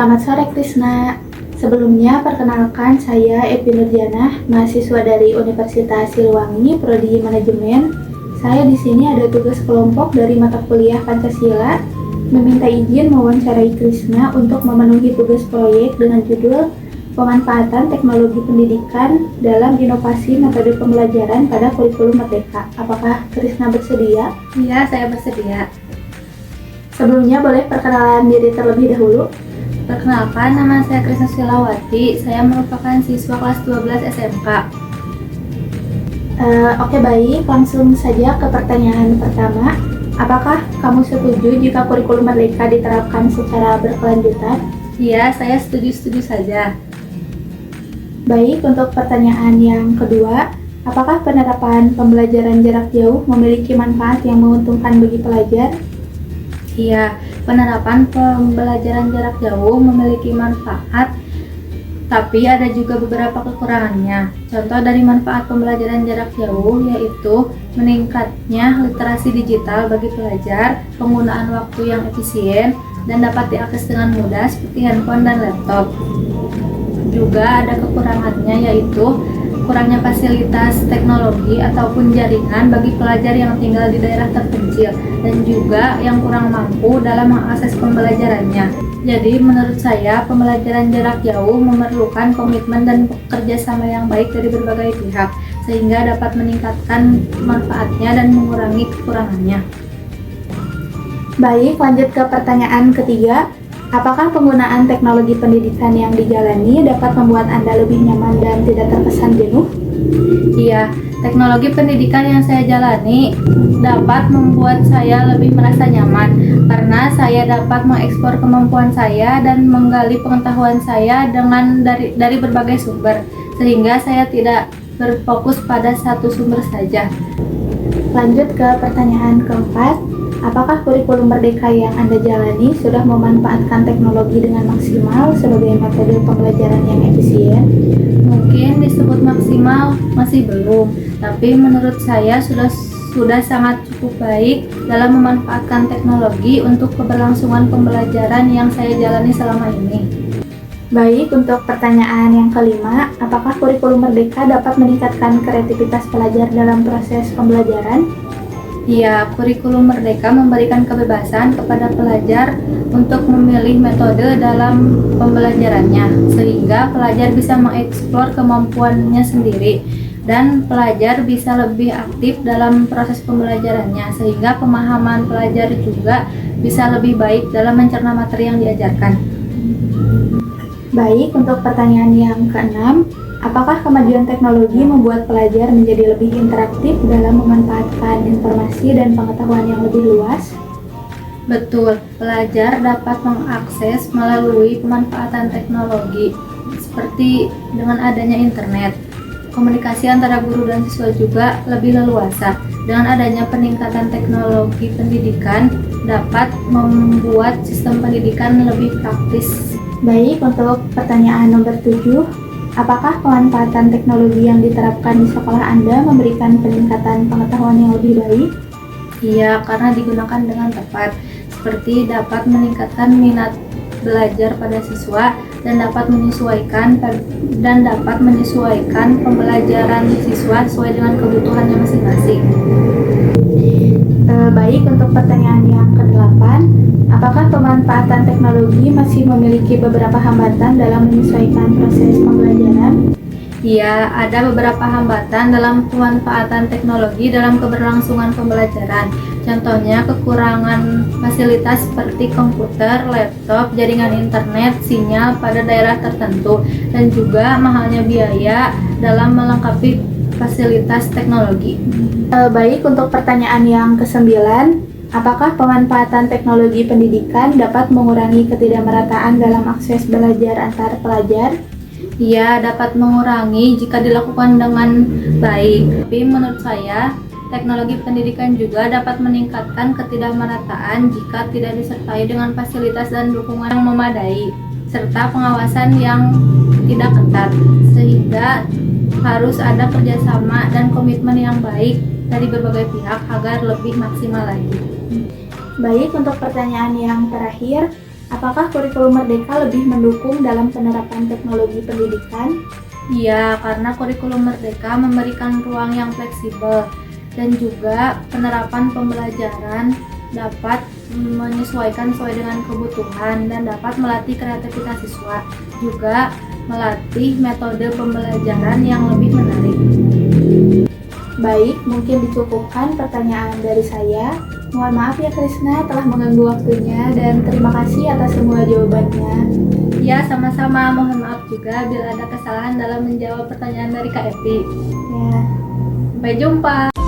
Selamat sore Krisna. Sebelumnya perkenalkan saya Epi Nurjanah, mahasiswa dari Universitas Siliwangi, Prodi Manajemen. Saya di sini ada tugas kelompok dari mata kuliah Pancasila, meminta izin mewawancarai Krisna untuk memenuhi tugas proyek dengan judul Pemanfaatan Teknologi Pendidikan dalam Inovasi Metode Pembelajaran pada Kurikulum Merdeka. Apakah Krisna bersedia? Iya, saya bersedia. Sebelumnya boleh perkenalan diri terlebih dahulu. Perkenalkan, nama saya Krisna Silawati. Saya merupakan siswa kelas 12 SMK. Oke, baik, langsung saja ke pertanyaan pertama. Apakah kamu setuju jika kurikulum merdeka diterapkan secara berkelanjutan? Iya, saya setuju saja. Baik, untuk pertanyaan yang kedua, apakah penerapan pembelajaran jarak jauh memiliki manfaat yang menguntungkan bagi pelajar? Iya, penerapan pembelajaran jarak jauh memiliki manfaat, tapi ada juga beberapa kekurangannya. Contoh dari manfaat pembelajaran jarak jauh yaitu meningkatnya literasi digital bagi pelajar, penggunaan waktu yang efisien, dan dapat diakses dengan mudah seperti handphone dan laptop. Juga ada kekurangannya yaitu kurangnya fasilitas teknologi ataupun jaringan bagi pelajar yang tinggal di daerah terpencil dan juga yang kurang mampu dalam mengakses pembelajarannya. Jadi menurut saya pembelajaran jarak jauh memerlukan komitmen dan kerjasama yang baik dari berbagai pihak sehingga dapat meningkatkan manfaatnya dan mengurangi kekurangannya. Baik, lanjut ke pertanyaan ketiga. Apakah penggunaan teknologi pendidikan yang dijalani dapat membuat Anda lebih nyaman dan tidak terkesan jenuh? Iya, teknologi pendidikan yang saya jalani dapat membuat saya lebih merasa nyaman karena saya dapat mengekspor kemampuan saya dan menggali pengetahuan saya dari berbagai sumber sehingga saya tidak berfokus pada satu sumber saja. Lanjut ke pertanyaan keempat. Apakah kurikulum merdeka yang Anda jalani sudah memanfaatkan teknologi dengan maksimal sebagai metode pembelajaran yang efisien? Mungkin disebut maksimal masih belum, tapi menurut saya sudah sangat cukup baik dalam memanfaatkan teknologi untuk keberlangsungan pembelajaran yang saya jalani selama ini. Baik, untuk pertanyaan yang kelima, apakah kurikulum merdeka dapat meningkatkan kreativitas pelajar dalam proses pembelajaran? Ya, kurikulum merdeka memberikan kebebasan kepada pelajar untuk memilih metode dalam pembelajarannya, sehingga pelajar bisa mengeksplor kemampuannya sendiri dan pelajar bisa lebih aktif dalam proses pembelajarannya, sehingga pemahaman pelajar juga bisa lebih baik dalam mencerna materi yang diajarkan. Baik, untuk pertanyaan yang keenam, apakah kemajuan teknologi membuat pelajar menjadi lebih interaktif dalam memanfaatkan informasi dan pengetahuan yang lebih luas? Betul, pelajar dapat mengakses melalui pemanfaatan teknologi seperti dengan adanya internet. Komunikasi antara guru dan siswa juga lebih leluasa. Dengan adanya peningkatan teknologi pendidikan dapat membuat sistem pendidikan lebih praktis. Baik, untuk pertanyaan nomor 7, apakah pemanfaatan teknologi yang diterapkan di sekolah Anda memberikan peningkatan pengetahuan yang lebih baik? Iya, karena digunakan dengan tepat, seperti dapat meningkatkan minat belajar pada siswa dan dapat menyesuaikan pembelajaran siswa sesuai dengan kebutuhannya masing-masing. Baik, untuk pertanyaan yang ke-8, apakah pemanfaatan teknologi masih memiliki beberapa hambatan dalam menyesuaikan proses pembelajaran? Iya, ada beberapa hambatan dalam pemanfaatan teknologi dalam keberlangsungan pembelajaran. Contohnya kekurangan fasilitas seperti komputer, laptop, jaringan internet, sinyal pada daerah tertentu, dan juga mahalnya biaya dalam melengkapi fasilitas teknologi. Baik, untuk pertanyaan yang ke-9, apakah pemanfaatan teknologi pendidikan dapat mengurangi ketidakmerataan dalam akses belajar antar pelajar? Ia dapat mengurangi jika dilakukan dengan baik. Tapi menurut saya, teknologi pendidikan juga dapat meningkatkan ketidakmerataan jika tidak disertai dengan fasilitas dan dukungan yang memadai, serta pengawasan yang tidak ketat, sehingga harus ada kerjasama dan komitmen yang baik dari berbagai pihak agar lebih maksimal lagi. Baik, untuk pertanyaan yang terakhir, Apakah kurikulum Merdeka lebih mendukung dalam penerapan teknologi pendidikan? Iya, karena kurikulum Merdeka memberikan ruang yang fleksibel dan juga penerapan pembelajaran dapat menyesuaikan sesuai dengan kebutuhan dan dapat melatih kreativitas siswa, juga melatih metode pembelajaran yang lebih menarik. Baik, mungkin dicukupkan pertanyaan dari saya. Mohon maaf ya Krisna telah mengganggu waktunya dan terima kasih atas semua jawabannya. Ya, sama-sama. Mohon maaf juga bila ada kesalahan dalam menjawab pertanyaan dari Kak Epi. Ya. Sampai jumpa.